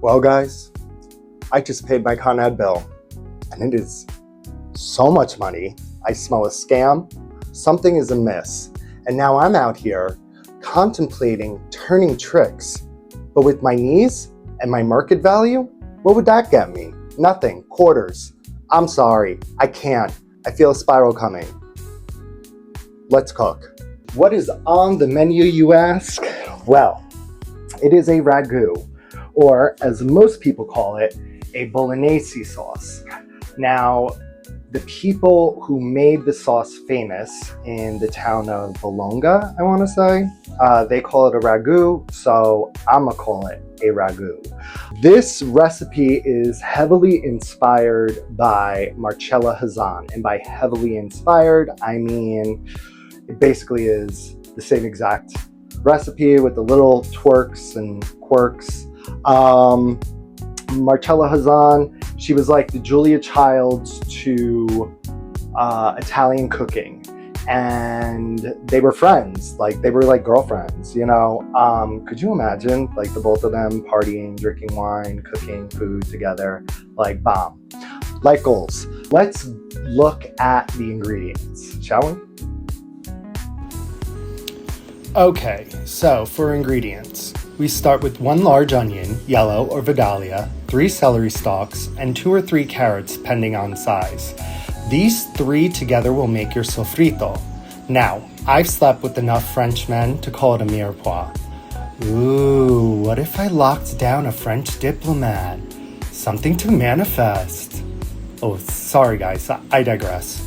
Well, guys, I just paid my ConEd bill, and it is so much money. I smell a scam. Something is amiss. And now I'm out here contemplating turning tricks. But with my knees and my market value, what would that get me? Nothing. Quarters. I'm sorry. I can't. I feel a spiral coming. Let's cook. What is on the menu, you ask? Well, it is a ragu, or as most people call it, a bolognese sauce. Now, the people who made the sauce famous in the town of Bologna, I want to say, they call it a ragu, so I'm gonna call it a ragu. This recipe is heavily inspired by Marcella Hazan, and by heavily inspired, I mean it basically is the same exact recipe with the little twerks and quirks. Marcella Hazan, she was like the Julia Childs to Italian cooking, and they were friends, like they were like girlfriends, you know. Could you imagine like the both of them partying, drinking wine, cooking food together? Like bomb, like goals. Let's look at the ingredients, shall we? Okay, so for ingredients, we start with 1 large onion, yellow or Vidalia, 3 celery stalks, and 2 or 3 carrots, depending on size. These 3 together will make your sofrito. Now, I've slept with enough Frenchmen to call it a mirepoix. Ooh, what if I locked down a French diplomat? Something to manifest. Oh, sorry guys, I digress.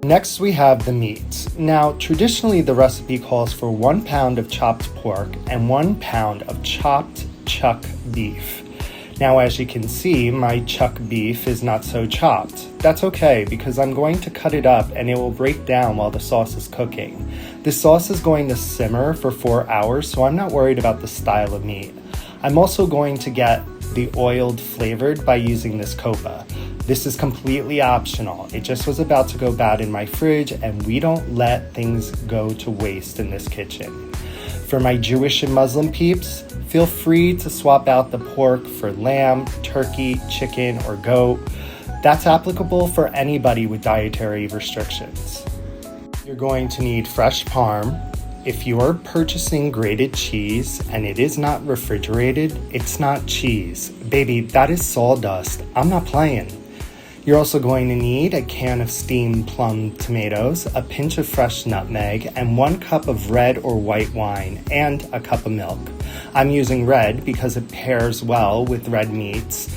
Next, we have the meat. Now, traditionally, the recipe calls for 1 pound of chopped pork and 1 pound of chopped chuck beef. Now, as you can see, my chuck beef is not so chopped. That's okay, because I'm going to cut it up and it will break down while the sauce is cooking. This sauce is going to simmer for 4 hours, so I'm not worried about the style of meat. I'm also going to get the oiled flavored by using this copa. This is completely optional. It just was about to go bad in my fridge, and we don't let things go to waste in this kitchen. For my Jewish and Muslim peeps, feel free to swap out the pork for lamb, turkey, chicken, or goat. That's applicable for anybody with dietary restrictions. You're going to need fresh parm. If you're purchasing grated cheese and it is not refrigerated, it's not cheese. Baby, that is sawdust. I'm not playing. You're also going to need a can of steamed plum tomatoes, a pinch of fresh nutmeg, and 1 cup of red or white wine, and a cup of milk. I'm using red because it pairs well with red meats.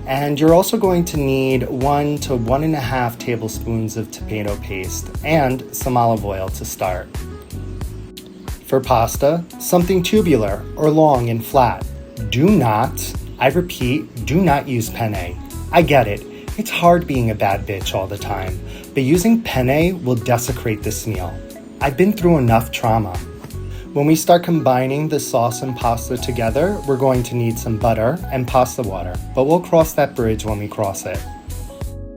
And you're also going to need 1 to 1.5 tablespoons of tomato paste and some olive oil to start. For pasta, something tubular or long and flat. Do not, I repeat, do not use penne. I get it. It's hard being a bad bitch all the time, but using penne will desecrate this meal. I've been through enough trauma. When we start combining the sauce and pasta together, we're going to need some butter and pasta water, but we'll cross that bridge when we cross it.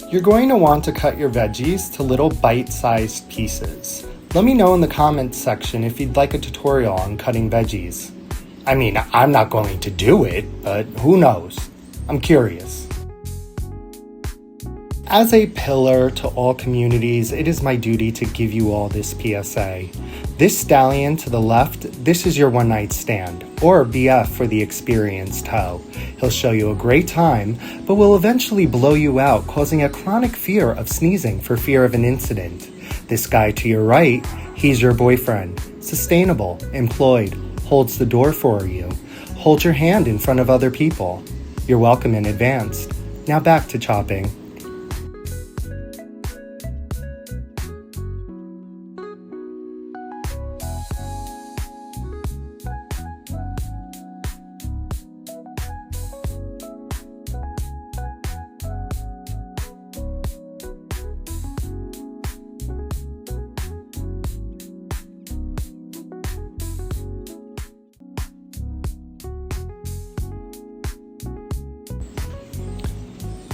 You're going to want to cut your veggies to little bite-sized pieces. Let me know in the comments section if you'd like a tutorial on cutting veggies. I mean, I'm not going to do it, but who knows? I'm curious. As a pillar to all communities, it is my duty to give you all this PSA. This stallion to the left, this is your one-night stand, or BF for the experienced hoe. He'll show you a great time, but will eventually blow you out, causing a chronic fear of sneezing for fear of an incident. This guy to your right, he's your boyfriend. Sustainable, employed, holds the door for you, holds your hand in front of other people. You're welcome in advance. Now back to chopping.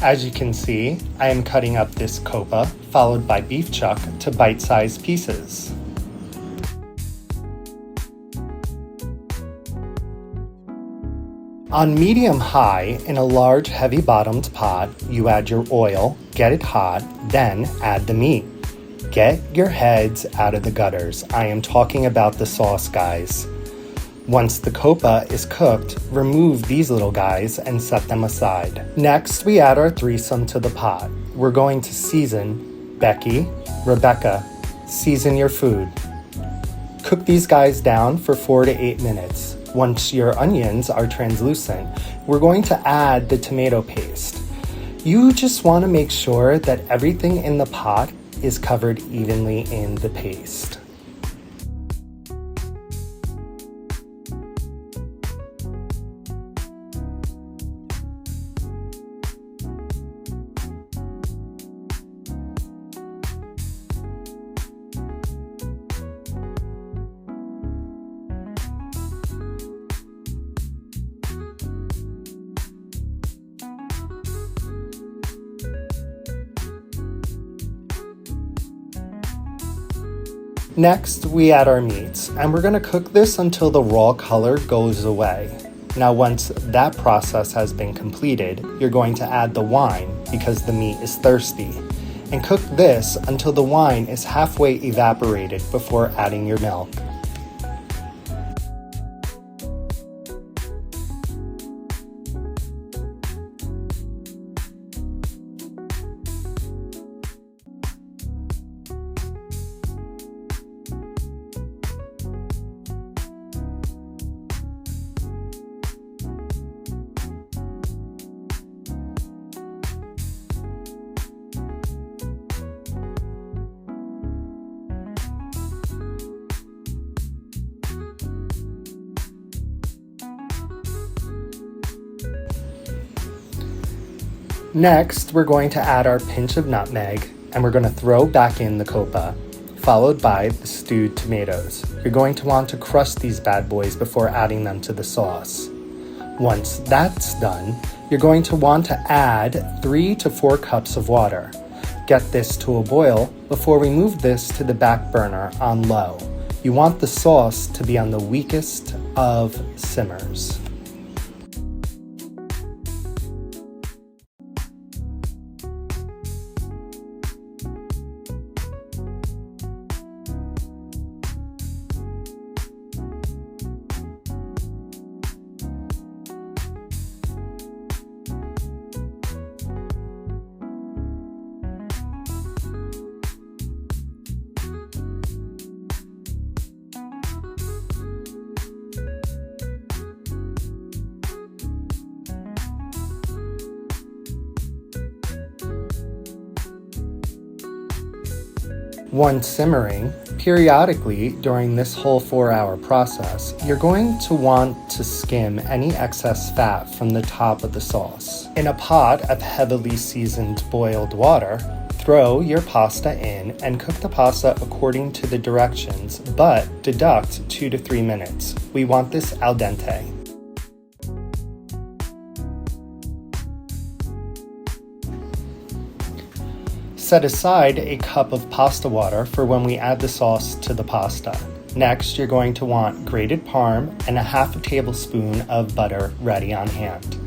As you can see, I am cutting up this copa, followed by beef chuck, to bite-sized pieces. On medium-high, in a large heavy-bottomed pot, you add your oil, get it hot, then add the meat. Get your heads out of the gutters. I am talking about the sauce, guys. Once the copa is cooked, remove these little guys and set them aside. Next, we add our threesome to the pot. We're going to season. Becky, Rebecca, season your food. Cook these guys down for 4 to 8 minutes. Once your onions are translucent, we're going to add the tomato paste. You just want to make sure that everything in the pot is covered evenly in the paste. Next, we add our meats, and we're going to cook this until the raw color goes away. Now, once that process has been completed, you're going to add the wine because the meat is thirsty. And cook this until the wine is halfway evaporated before adding your milk. Next, we're going to add our pinch of nutmeg, and we're going to throw back in the copa, followed by the stewed tomatoes. You're going to want to crush these bad boys before adding them to the sauce. Once that's done, you're going to want to add 3 to 4 cups of water. Get this to a boil before we move this to the back burner on low. You want the sauce to be on the weakest of simmers. Once simmering, periodically during this whole 4-hour process, you're going to want to skim any excess fat from the top of the sauce. In a pot of heavily seasoned boiled water, throw your pasta in and cook the pasta according to the directions, but deduct 2 to 3 minutes. We want this al dente. Set aside a cup of pasta water for when we add the sauce to the pasta. Next, you're going to want grated Parm and a half a tablespoon of butter ready on hand.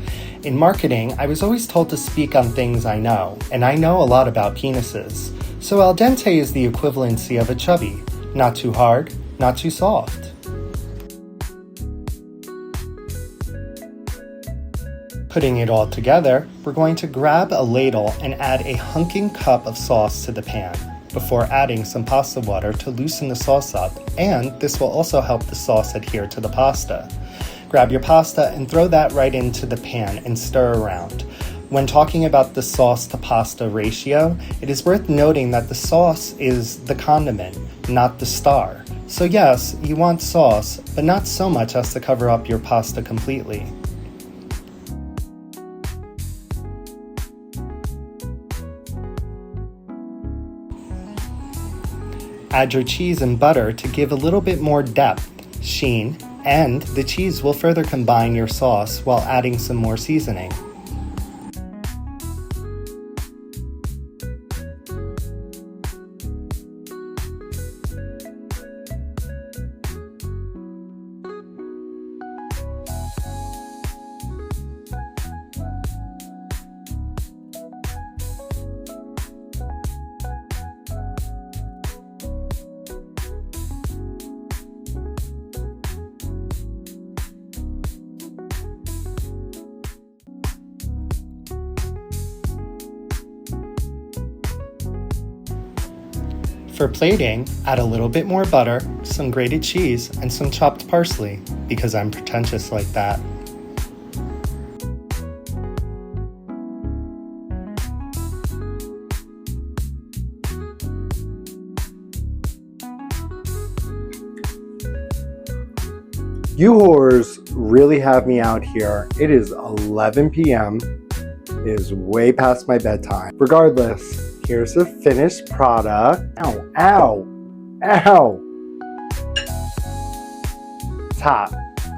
In marketing, I was always told to speak on things I know, and I know a lot about penises. So al dente is the equivalency of a chubby. Not too hard, not too soft. Putting it all together, we're going to grab a ladle and add a hunking cup of sauce to the pan before adding some pasta water to loosen the sauce up, and this will also help the sauce adhere to the pasta. Grab your pasta and throw that right into the pan and stir around. When talking about the sauce to pasta ratio, it is worth noting that the sauce is the condiment, not the star. So yes, you want sauce, but not so much as to cover up your pasta completely. Add your cheese and butter to give a little bit more depth, sheen, and the cheese will further combine your sauce while adding some more seasoning. For plating, add a little bit more butter, some grated cheese, and some chopped parsley, because I'm pretentious like that. You whores really have me out here. It is 11 p.m. It is way past my bedtime. Regardless, here's the finished product. Ow, ow, ow. It's hot.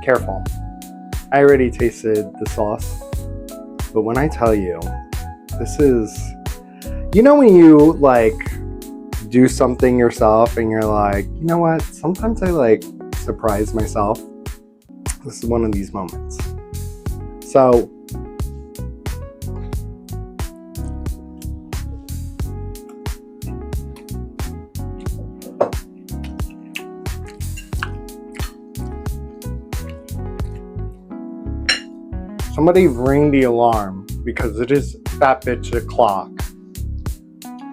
Careful. I already tasted the sauce. But when I tell you, this is... You know when you like do something yourself and you're like, you know what? Sometimes I like surprise myself. This is one of these moments. So, somebody ring the alarm because it is that bitch o'clock.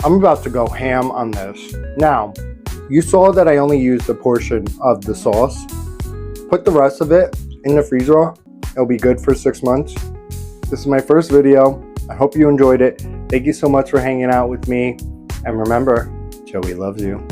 I'm about to go ham on this. Now, you saw that I only used a portion of the sauce. Put the rest of it in the freezer. It'll be good for 6 months. This is my first video. I hope you enjoyed it. Thank you so much for hanging out with me. And remember, Joey loves you.